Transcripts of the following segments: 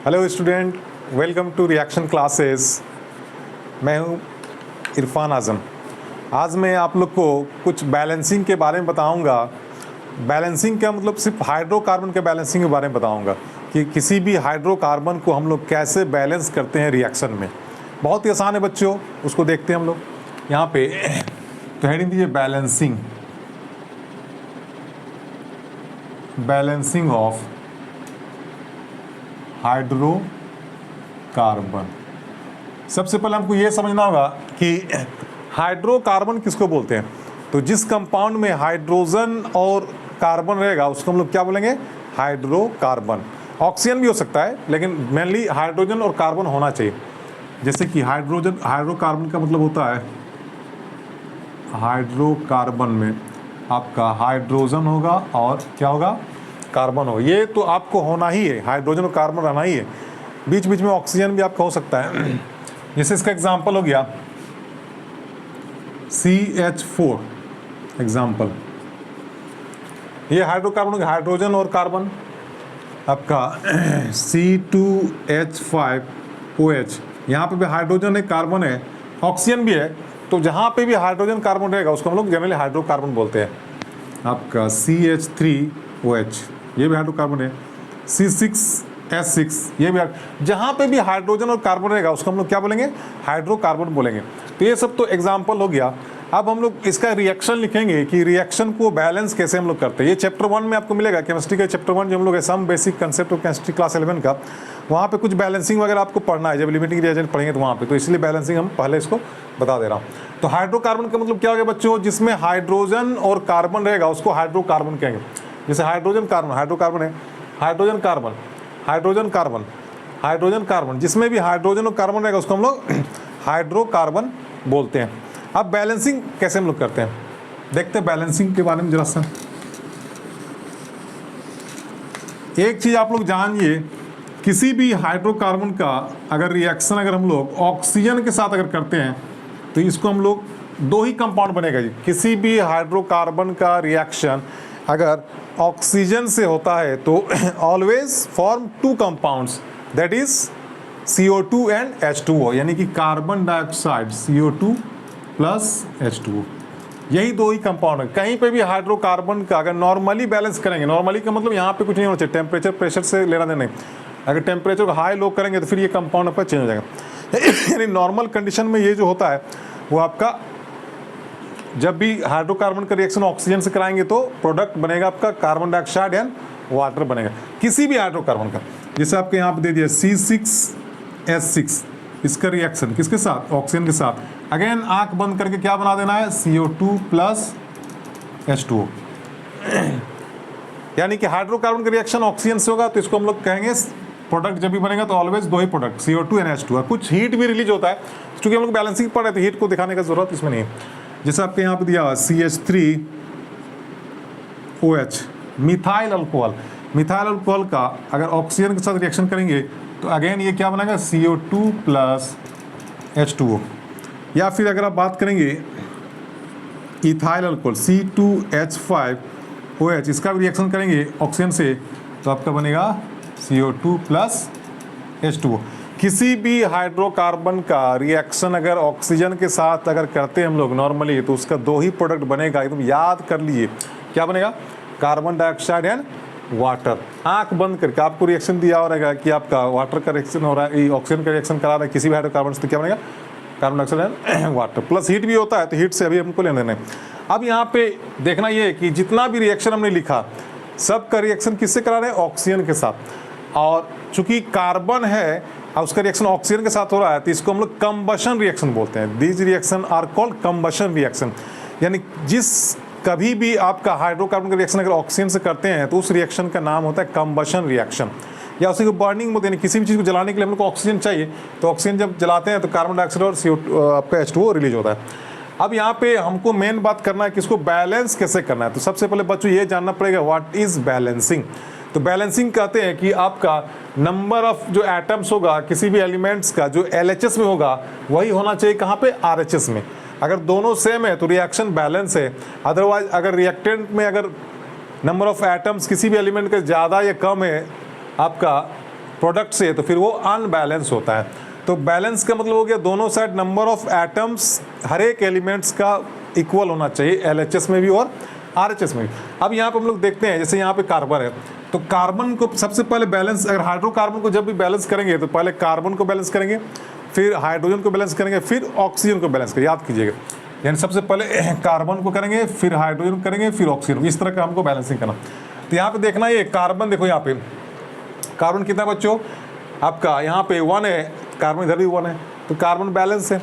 Hello student, welcome to reaction classes. मैं हूं इरफान आज़म। आज मैं आप लोग को कुछ बैलेंसिंग के बारे में बताऊंगा। बैलेंसिंग का मतलब सिर्फ हाइड्रोकार्बन के बैलेंसिंग के बारे में बताऊंगा कि किसी भी हाइड्रोकार्बन को हम लोग कैसे बैलेंस करते हैं रिएक्शन में। बहुत ही आसान है बच्चों, उसको देखते हैं हम लोग। यहाँ पे तो हेडिंग दीजिए बैलेंसिंग ऑफ हाइड्रोकार्बन। सबसे पहले हमको ये समझना होगा कि हाइड्रोकार्बन किसको बोलते हैं। तो जिस कंपाउंड में हाइड्रोजन और कार्बन रहेगा उसको हम लोग क्या बोलेंगे, हाइड्रोकार्बन। ऑक्सीजन भी हो सकता है लेकिन मेनली हाइड्रोजन और कार्बन होना चाहिए। जैसे कि हाइड्रोकार्बन का मतलब होता है, हाइड्रोकार्बन में आपका हाइड्रोजन होगा और क्या होगा, कार्बन होगा। ये तो आपको होना ही है, हाइड्रोजन और कार्बन रहना ही है। बीच बीच में ऑक्सीजन भी आपका हो सकता है। जैसे इसका एग्जांपल हो गया CH4 एग्जांपल। ये हाइड्रोकार्बन हो गया, हाइड्रोजन और कार्बन। आपका C2H5OH, यहाँ पे भी हाइड्रोजन है, कार्बन है, ऑक्सीजन भी है। तो जहाँ पे भी हाइड्रोजन कार्बन रहेगा उसको हम लोग जनरली हाइड्रोकार्बन बोलते हैं। आपका CH3OH, ये भी हाइड्रोकार्बन है। C6H6, ये भी जहाँ पे भी हाइड्रोजन और कार्बन रहेगा उसको हम लोग क्या बोलेंगे, हाइड्रोकार्बन बोलेंगे। तो ये सब तो एग्जाम्पल हो गया। अब हम लोग इसका रिएक्शन लिखेंगे कि रिएक्शन को बैलेंस कैसे हम लोग करते हैं। ये चैप्टर 1 में आपको मिलेगा, केमिस्ट्री का चैप्टर 1 जो हम लोग है, some basic concept of chemistry class 11 का। वहाँ पे कुछ बैलेंसिंग वगैरह आपको पढ़ना है, जब लिमिटिंग रिएजेंट पढ़ेंगे तो वहाँ पे, तो इसलिए बैलेंसिंग हम पहले इसको बता दे रहा हूँ। तो हाइड्रोकार्बन का मतलब क्या हो गया बच्चों, जिसमें हाइड्रोजन और कार्बन रहेगा उसको हाइड्रोकार्बन कहेंगे। जैसे हाइड्रोजन कार्बन, हाइड्रोकार्बन है, hydrogen carbon, hydrogen carbon, hydrogen carbon, जिसमें भी हाइड्रोजन और कार्बन रहेगा उसको हम लोग हाइड्रोकार्बन बोलते हैं। अब बैलेंसिंग कैसे हम लोग करते हैं, देखते हैं बैलेंसिंग के बारे में जरा सा। एक चीज आप लोग जानिए, किसी भी हाइड्रोकार्बन का अगर रिएक्शन अगर हम लोग ऑक्सीजन के साथ अगर करते हैं तो इसको हम लोग दो ही कंपाउंड बनेगा जी। किसी भी हाइड्रोकार्बन का रिएक्शन अगर ऑक्सीजन से होता है तो always form two compounds, that is CO2 and H2O, यानी कि carbon dioxide CO2 plus H2O। यही दो ही कंपाउंड है। कहीं पे भी हाइड्रोकार्बन का अगर नॉर्मली बैलेंस करेंगे, नॉर्मली का मतलब यहाँ पे कुछ नहीं होना चाहिए, टेम्परेचर प्रेशर से लेना देना नहीं। अगर टेम्परेचर को हाई लो करेंगे तो फिर ये कंपाउंड आपका चेंज हो जाएगा। यानी नॉर्मल कंडीशन में ये जो होता है वो आपका, जब भी हाइड्रोकार्बन का रिएक्शन ऑक्सीजन से कराएंगे तो प्रोडक्ट बनेगा आपका कार्बन डाइऑक्साइड एंड वाटर बनेगा, किसी भी हाइड्रोकार्बन का। जैसे आपके यहाँ पे दे दिया C6H6, इसका रिएक्शन किसके साथ, ऑक्सीजन के साथ। अगेन आंख बंद करके क्या बना देना है, CO2 प्लस H2O। यानी कि हाइड्रोकार्बन का रिएक्शन ऑक्सीजन से होगा तो इसको हम लोग कहेंगे प्रोडक्ट जब भी बनेगा तो ऑलवेज दो ही प्रोडक्ट, CO2 एंड H2O। कुछ हीट भी रिलीज होता है, क्योंकि हम लोग बैलेंसिंग पढ़ रहे थे, हीट को दिखाने का जरूरत इसमें नहीं है। जैसे आपके यहाँ पे दिया CH3OH, methyl alcohol. Methyl alcohol का अगर ऑक्सीजन के साथ रिएक्शन करेंगे तो अगेन ये क्या बनेगा, CO2 प्लस H2O। या फिर अगर आप बात करेंगे इथाइल अल्कोहल C2H5OH, इसका भी रिएक्शन करेंगे ऑक्सीजन से तो आपका बनेगा CO2 प्लस H2O। किसी भी हाइड्रोकार्बन का रिएक्शन अगर ऑक्सीजन के साथ अगर करते हैं हम लोग नॉर्मली तो उसका दो ही प्रोडक्ट बनेगा, एकदम याद कर लीजिए। क्या बनेगा, कार्बन डाइऑक्साइड एंड वाटर। आंख बंद करके आपको रिएक्शन दिया हो रहेगा कि आपका वाटर का रिएक्शन हो रहा है, ऑक्सीजन का रिएक्शन करा रहा है किसी भी हाइड्रोकार्बन से, तो क्या बनेगा, carbon dioxide and water. Plus heat भी होता है तो हीट से अभी हमको लेने देना है। अब यहाँ पे देखना ये है कि जितना भी रिएक्शन हमने लिखा सब का रिएक्शन किससे करा रहे हैं, ऑक्सीजन के साथ। और चूंकि कार्बन है और उसका रिएक्शन ऑक्सीजन के साथ हो रहा है तो इसको हम लोग कंबशन रिएक्शन बोलते हैं। These reaction are called combustion reaction. यानी जिस कभी भी आपका हाइड्रोकार्बन का रिएक्शन अगर ऑक्सीजन से करते हैं तो उस रिएक्शन का नाम होता है कंबशन रिएक्शन, या उसी को बर्निंग बोलते हैं। किसी भी चीज़ को जलाने के लिए हम लोग को ऑक्सीजन चाहिए, तो ऑक्सीजन जब जलाते हैं तो कार्बन डाइऑक्साइड और CO2 आपका H2O रिलीज होता है। अब यहाँ पे हमको मेन बात करना है कि इसको बैलेंस कैसे करना है। तो सबसे पहले बच्चों ये जानना पड़ेगा व्हाट इज बैलेंसिंग। तो बैलेंसिंग कहते हैं कि आपका नंबर ऑफ जो एटम्स होगा किसी भी एलिमेंट्स का जो LHS में होगा वही होना चाहिए कहाँ पे, RHS में। अगर दोनों सेम है तो रिएक्शन बैलेंस है। अदरवाइज अगर रिएक्टेंट में अगर नंबर ऑफ एटम्स किसी भी एलिमेंट का ज़्यादा या कम है आपका प्रोडक्ट से, तो फिर वो अनबैलेंस होता है। तो बैलेंस का मतलब हो गया दोनों साइड नंबर ऑफ एटम्स हर एक एलिमेंट्स का इक्वल होना चाहिए, LHS में भी और RHS में भी। अब यहाँ पे हम लोग देखते हैं, जैसे यहाँ पे कार्बन है, तो कार्बन को सबसे पहले बैलेंस, अगर हाइड्रोकार्बन को जब भी बैलेंस करेंगे तो पहले कार्बन को बैलेंस करेंगे, फिर हाइड्रोजन को बैलेंस करेंगे, फिर ऑक्सीजन को बैलेंस करेंगे, याद कीजिएगा। यानी सबसे पहले कार्बन को करेंगे, फिर हाइड्रोजन करेंगे, फिर ऑक्सीजन, इस तरह का हमको बैलेंसिंग करना। तो यहाँ पे देखना, ये कार्बन देखो, यहाँ पे कार्बन कितना बच्चों आपका, यहाँ पे 1 है, कार्बन इधर भी 1 है, तो कार्बन बैलेंस है।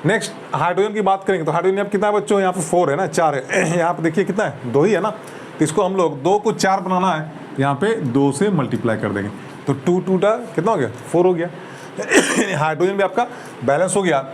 नेक्स्ट हाइड्रोजन की बात करेंगे, तो हाइड्रोजन यहाँ कितना है बच्चों, यहाँ पे 4 है ना, 4 है, यहाँ पे देखिए कितना है, 2 ही है ना, तो इसको हम लोग 2 को 4 बनाना है, यहाँ पे 2 से मल्टीप्लाई कर देंगे, तो 2 2 कितना हो गया, 4 हो गया। हाइड्रोजन भी आपका बैलेंस हो गया।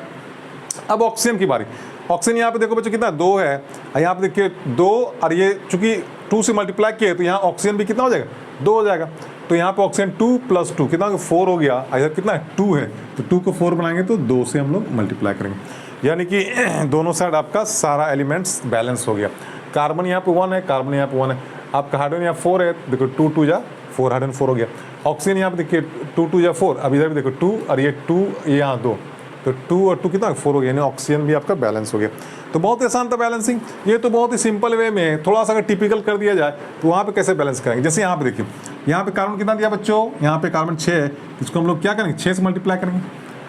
अब ऑक्सीजन की बारी, ऑक्सीजन यहाँ पे देखो बच्चों कितना 2 है, यहाँ पे देखिए 2, और ये चूंकि 2 से मल्टीप्लाई किए तो यहाँ ऑक्सीजन भी कितना हो जाएगा, 2 हो जाएगा। तो यहाँ पे ऑक्सीजन 2 + 2 कितना, 4 हो गया। इधर कितना है, 2 है, तो 2 को 4 बनाएंगे तो 2 से हम लोग मल्टीप्लाई करेंगे, यानी कि दोनों साइड आपका सारा एलिमेंट्स बैलेंस हो गया। कार्बन यहाँ पे 1 है, कार्बन यहाँ पे 1 है, आपका हाइड्रोजन यहाँ 4 है, देखो 2 2 जा 4, हाइड्रोजन 4 हो गया। ऑक्सीजन यहाँ पे देखिए 2 2 जा 4, अब इधर भी देखो 2 और ये 2, ये यहाँ 2, तो 2 और 2 कितना 4 हो गया, यानी ऑक्सीजन भी आपका बैलेंस हो गया। तो बहुत ही आसान था बैलेंसिंग, ये तो बहुत ही सिंपल वे में है। थोड़ा सा अगर टिपिकल कर दिया जाए तो वहाँ पे कैसे बैलेंस करेंगे, जैसे यहाँ पे देखिए, यहाँ पे कार्बन कितना दिया बच्चों, यहाँ पे कार्बन 6 है, इसको हम लोग क्या करेंगे, 6 से मल्टीप्लाई करेंगे।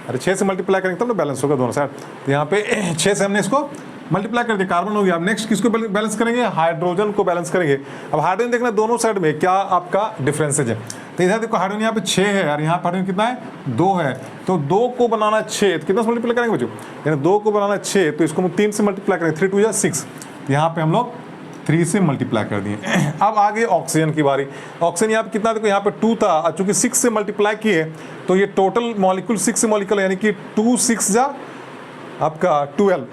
अरे 6 से मल्टीप्लाई करेंगे तब ना बैलेंस होगा दोनों साइड, तो यहाँ पे 6 से हमने इसको मल्टीप्लाई कर दिया, कार्बन हो गया। अब नेक्स्ट किसको बैलेंस करेंगे, हाइड्रोजन को बैलेंस करेंगे। अब हाइड्रोजन देखना दोनों साइड में क्या आपका डिफरेंसेज है, तो इधर देखो हाइड्रोजन यहाँ पे 6 है और यहाँ पे हाइड्रोजन कितना है, 2 है, तो 2 को बनाना 6, तो कितना से मल्टीप्लाई करेंगे बच्चों, यानी 2 को बनाना 6, तो इसको हम 3 से मल्टीप्लाई करेंगे, 3 2 जा 6, तो यहाँ पे हम लोग 3 से मल्टीप्लाई कर दिए। अब आगे ऑक्सीजन की बारी, ऑक्सीजन यहाँ पे कितना, देखो यहाँ पे 2 था, और चूंकि 6 से मल्टीप्लाई किए तो ये टोटल मॉलिक्यूल 6 से मॉलिक्यूल, यानी कि 2 6 जा आपका 12,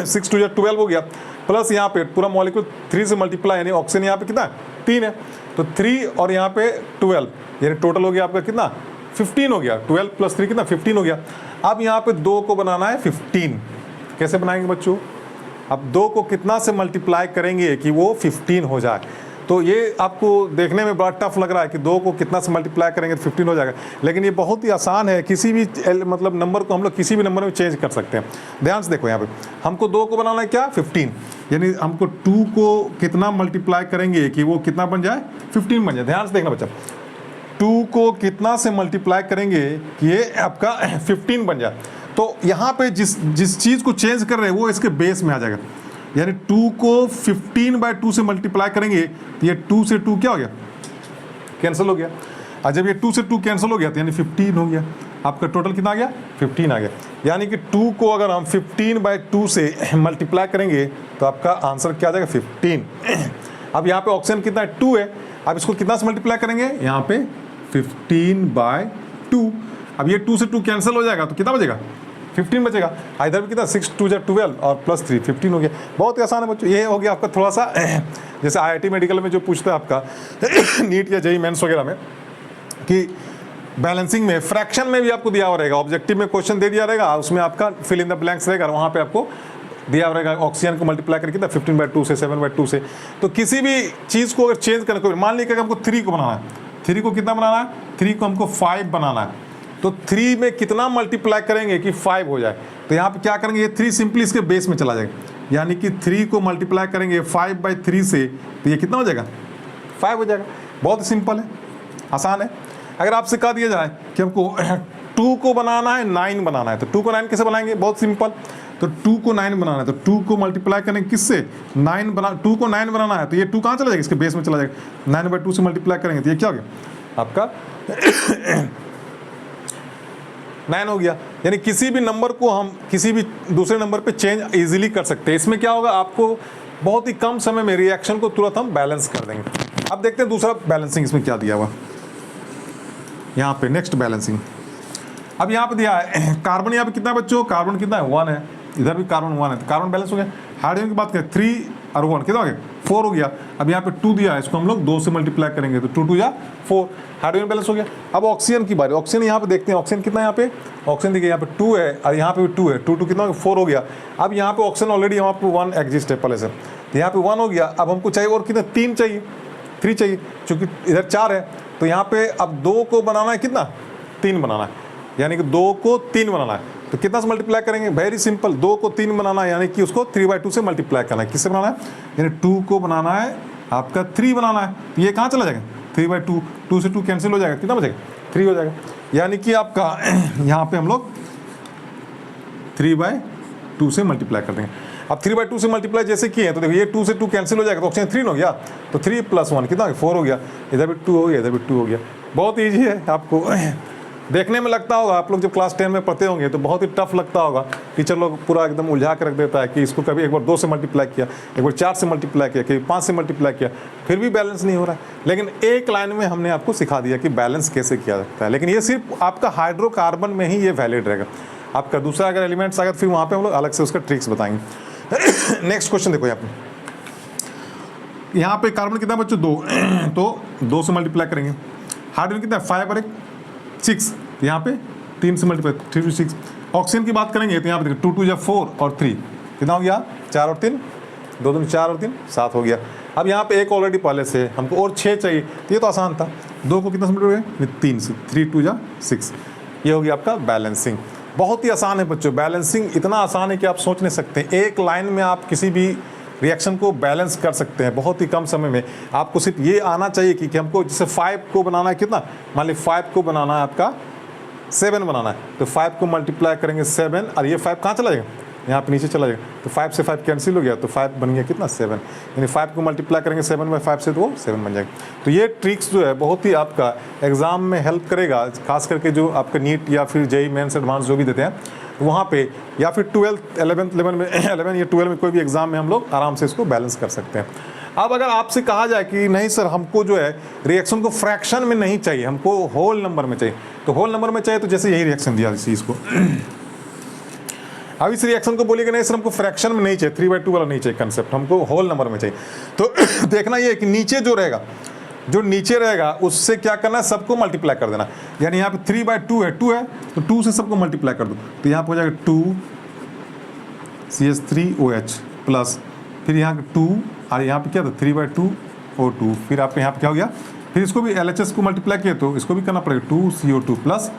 6 2 जा 12 हो गया, प्लस यहाँ पे पूरा मॉलिक्यूल 3 से मल्टीप्लाई, यानी ऑक्सीजन यहाँ पे कितना 3 है, तो 3 और यहाँ पे 12, यानी टोटल हो गया आपका कितना 15 हो गया, 12 + 3 कितना 15 हो गया। अब यहाँ पे 2 को बनाना है 15, कैसे बनाएंगे बच्चों, अब 2 को कितना से मल्टीप्लाई करेंगे कि वो 15 हो जाए, तो ये आपको देखने में बड़ा टफ लग रहा है कि 2 को कितना से मल्टीप्लाई करेंगे तो 15 हो जाएगा, लेकिन ये बहुत ही आसान है, किसी भी मतलब नंबर को हम लोग किसी भी नंबर में चेंज कर सकते हैं। ध्यान से देखो यहाँ पे हमको 2 को बनाना है क्या 15, यानी हमको 2 को कितना मल्टीप्लाई करेंगे कि वो कितना बन जाए 15 बन जाए। ध्यान से देखना बच्चा, 2 को कितना से मल्टीप्लाई करेंगे कि ये आपका 15 बन जाए, तो यहाँ पे जिस चीज़ को चेंज कर रहे हैं वो इसके बेस में आ जाएगा, यानी 2 को 15/2 से मल्टीप्लाई करेंगे तो ये 2 से 2 क्या हो गया, कैंसिल हो गया, और जब ये 2 से 2 कैंसिल हो गया तो यानी 15 हो गया, आपका टोटल कितना आ गया 15 आ गया, यानी कि 2 को अगर हम 15/2 से मल्टीप्लाई करेंगे तो आपका आंसर क्या आ जाएगा 15। अब यहाँ पे ऑक्सीजन कितना है 2 है, अब इसको कितना से मल्टीप्लाई करेंगे, यहाँ पे 15/2, अब ये 2 से 2 कैंसिल हो जाएगा तो कितना बचेगा 15 बचेगा, इधर भी कितना 6 2 जा 12 और +3 15 हो गया। बहुत ही आसान है बच्चों, ये हो गया आपका थोड़ा सा जैसे IIT मेडिकल में जो पूछता है आपका नीट या JEE मेंस वगैरह में कि बैलेंसिंग में फ्रैक्शन में भी आपको दिया हुआ रहेगा, ऑब्जेक्टिव में क्वेश्चन दे दिया रहेगा, उसमें आपका फिल इन द ब्लैंक्स रहेगा, वहाँ पे आपको दिया रहेगा ऑक्सीजन को मल्टीप्लाई करके कितना 15/2 से 7/2 से, तो किसी भी चीज़ को अगर चेंज करने को, मान लीजिए हमको 3 को बनाना है, 3 को कितना बनाना है, 3 को हमको 5 बनाना है, तो 3 में कितना मल्टीप्लाई करेंगे कि 5 हो जाए, तो यहाँ पे क्या करेंगे, ये 3 सिंपली इसके बेस में चला जाएगा, यानी कि 3 को मल्टीप्लाई करेंगे 5/3 से तो ये कितना हो जाएगा 5 हो जाएगा। बहुत ही सिंपल है, आसान है। अगर आपसे कह दिया जाए कि हमको 2 को बनाना है 9 बनाना है, तो 2 को 9 कैसे बनाएंगे, बहुत सिंपल, तो 2 को 9 बनाना है तो 2 को मल्टीप्लाई करेंगे किससे 2 को 9 बनाना है, तो ये 2 कहाँ चला जाएगा, इसके बेस में चला जाएगा, 9/2 से मल्टीप्लाई करेंगे तो ये क्या हो गया आपका 9 हो गया। यानी किसी भी नंबर को हम किसी भी दूसरे नंबर पे चेंज इजीली कर सकते हैं। इसमें क्या होगा, आपको बहुत ही कम समय में रिएक्शन को तुरंत हम बैलेंस कर देंगे। अब देखते हैं दूसरा बैलेंसिंग इसमें क्या दिया हुआ, यहाँ पे नेक्स्ट बैलेंसिंग। अब यहाँ पे दिया है कार्बन, यहाँ पे कितना है बच्चों, कार्बन कितना है 1 है, इधर भी कार्बन 1 है, तो कार्बन बैलेंस हो गया। हाइड्रोजन की बात करें 3 और 1 कितना हो गया 4 हो गया। अब यहाँ पे 2 दिया है, इसको हम लोग 2 से मल्टीप्लाई करेंगे तो 2 2 या 4, हाइड्रोजन बैलेंस हो गया। अब ऑक्सीजन की बारी, ऑक्सीजन यहाँ पे देखते हैं, ऑक्सीजन कितना है यहाँ पे, ऑक्सीजन देखिए यहाँ पे 2 है और यहाँ पे भी 2 है, 2 2 कितना 4 हो गया। अब यहाँ पे ऑक्सीजन ऑलरेडी यहाँ पे 1 एग्जिस्ट है पहले से, तो यहाँ पे 1 हो गया। अब हमको चाहिए और कितना 3 चाहिए, 3 चाहिए, चूँकि इधर 4 है तो यहाँ पे अब 2 को बनाना है कितना, 3 बनाना है, यानी कि 2 को 3 बनाना है। तो कितना से मल्टीप्लाई करेंगे, वेरी सिंपल, 2 को 3 बनाना है यानी कि उसको 3/2 से मल्टीप्लाई करना है। किससे बनाना है, यानी 2 को बनाना है आपका 3 बनाना है। तो ये कहाँ चला जाएगा, 3/2, 2 से 2 कैंसिल हो जाएगा, कितना बचेगा, 3 हो जाएगा। यानी कि आपका यहाँ पे हम लोग 3/2 से मल्टीप्लाई कर देंगे। अब 3/2 से मल्टीप्लाई जैसे किए हैं तो देखो ये 2 से 2 कैंसिल हो जाएगा तो ऑप्शन 3 हो गया, तो 3 + 1 कितना हो गया, 4 हो गया, इधर भी 2 हो गया, इधर भी 2 हो गया। बहुत ईजी है, आपको देखने में लगता होगा, आप लोग जब क्लास 10 में पढ़ते होंगे तो बहुत ही टफ लगता होगा, टीचर लोग पूरा एकदम उलझा कर रख देता है कि इसको कभी एक बार 2 से मल्टीप्लाई किया, एक बार 4 से मल्टीप्लाई किया, कभी 5 से मल्टीप्लाई किया, फिर भी बैलेंस नहीं हो रहा है। लेकिन एक लाइन में हमने आपको सिखा दिया कि बैलेंस कैसे किया जाता है। लेकिन ये सिर्फ आपका हाइड्रोकार्बन में ही ये वैलिड रहेगा, आपका दूसरा अगर एलिमेंट्स अगर फिर वहाँ पर हम लोग अलग से उसका ट्रिक्स बताएंगे। नेक्स्ट क्वेश्चन देखो यहाँ पे कार्बन कितना बच्चों, 2, तो 2 से मल्टीप्लाई करेंगे। हाइड्रोजन कितना, 5 और 1 6, यहाँ पे 3 से मल्टीप्लाई, 3 to 6। ऑक्सीजन की बात करेंगे तो यहाँ पे देखो 2 2 या 4 और 3 कितना हो गया, 4 और 3, 2 2 4 और 3 7 हो गया। अब यहाँ पे एक ऑलरेडी पहले से हमको और 6 चाहिए, तो ये तो आसान था, 2 को कितना से मल्टीप्लाई, 3 से, 3 2 या 6, ये हो गया आपका बैलेंसिंग। बहुत ही आसान है बच्चों, बैलेंसिंग इतना आसान है कि आप सोच नहीं सकते। एक लाइन में आप किसी भी रिएक्शन को बैलेंस कर सकते हैं बहुत ही कम समय में। आपको सिर्फ ये आना चाहिए कि हमको जैसे 5 को बनाना है कितना, मान ली 5 को बनाना है आपका 7 बनाना है, तो 5 को मल्टीप्लाई करेंगे 7, और ये 5 कहाँ चला जाएगा, यहाँ पे नीचे चला जाएगा, तो 5 से 5 कैंसिल हो गया, तो 5 बन गया कितना, 7, यानी 5 को मल्टीप्लाई करेंगे 7/5 से तो वो 7 बन जाएगा। तो ये ट्रिक्स जो है बहुत ही आपका एग्जाम में हेल्प करेगा, खास करके जो आपका नीट या फिर जेईई मेंस एडवांस जो भी देते हैं वहाँ पे, या फिर 12th 11th 11 में 11 या 12 में कोई भी एग्जाम में हम लोग आराम से इसको बैलेंस कर सकते हैं। अब अगर आपसे कहा जाए कि नहीं सर हमको जो है रिएक्शन को फ्रैक्शन में नहीं चाहिए, हमको होल नंबर में चाहिए, तो होल नंबर में चाहिए तो जैसे यही रिएक्शन दिया इस चीज़ को, अब इस रिएक्शन को बोलिएगा नहीं सर हमको फ्रैक्शन में नहीं चाहिए, 3/2 वाला नहीं चाहिए कंसेप्ट, हमको होल नंबर में चाहिए। तो देखना ये कि नीचे जो रहेगा, जो नीचे रहेगा उससे क्या करना है, सबको मल्टीप्लाई कर देना। यानी यहाँ पे 3/2 है, 2 है तो 2 से सबको मल्टीप्लाई कर दो, तो यहाँ पे हो जाएगा 2CH3OH प्लस, फिर यहाँ 2 और यहाँ पे क्या था 3/2O2, फिर आपके यहाँ पे क्या हो गया, फिर इसको भी LHS को मल्टीप्लाई किया तो इसको भी करना पड़ेगा 2CO2 प्लस,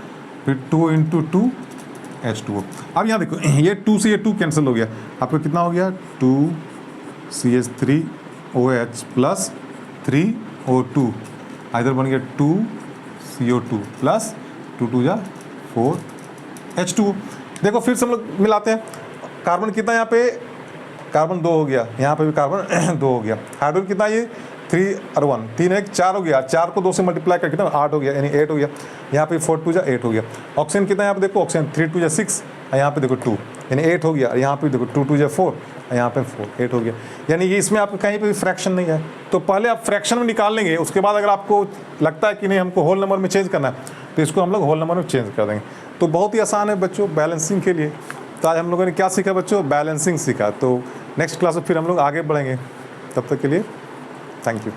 फिर 2 × 2H2O। अब यहाँ देखो ये 2 से ये 2 कैंसिल हो गया, आपको कितना हो गया 2CH3OH प्लस 3O2, इधर बन गया 2CO2 प्लस 2 2 जा 4H2O। देखो फिर से हम लोग मिलाते हैं, कार्बन कितना यहाँ पे, कार्बन 2 हो गया, यहाँ पे भी कार्बन 2 हो गया। हाइड्रोजन कितना, ये 3 और 1 3 1 4 हो गया, 4 को 2 से मल्टीप्लाई करके कितना 8 हो गया, यानी 8 हो गया। यहाँ पे 4 2 जा 8 हो गया। ऑक्सीजन कितना यहाँ पे देखो, ऑक्सीजन 3 2 जा 6, यहाँ पे देखो 2, यानी 8 हो गया। यहाँ पे देखो 2 2 जा 4, यहाँ पे 4 8 हो गया। यानी ये इसमें आपको कहीं पे भी फ्रैक्शन नहीं है, तो पहले आप फ्रैक्शन में निकाल लेंगे, उसके बाद अगर आपको लगता है कि नहीं हमको होल नंबर में चेंज करना है तो इसको हम लोग होल नंबर में चेंज कर देंगे। तो बहुत ही आसान है बच्चों बैलेंसिंग के लिए। तो आज हम लोगों ने क्या सीखा बच्चों, बैलेंसिंग सीखा। तो नेक्स्ट क्लास में फिर हम लोग आगे बढ़ेंगे, तब तक के लिए थैंक यू।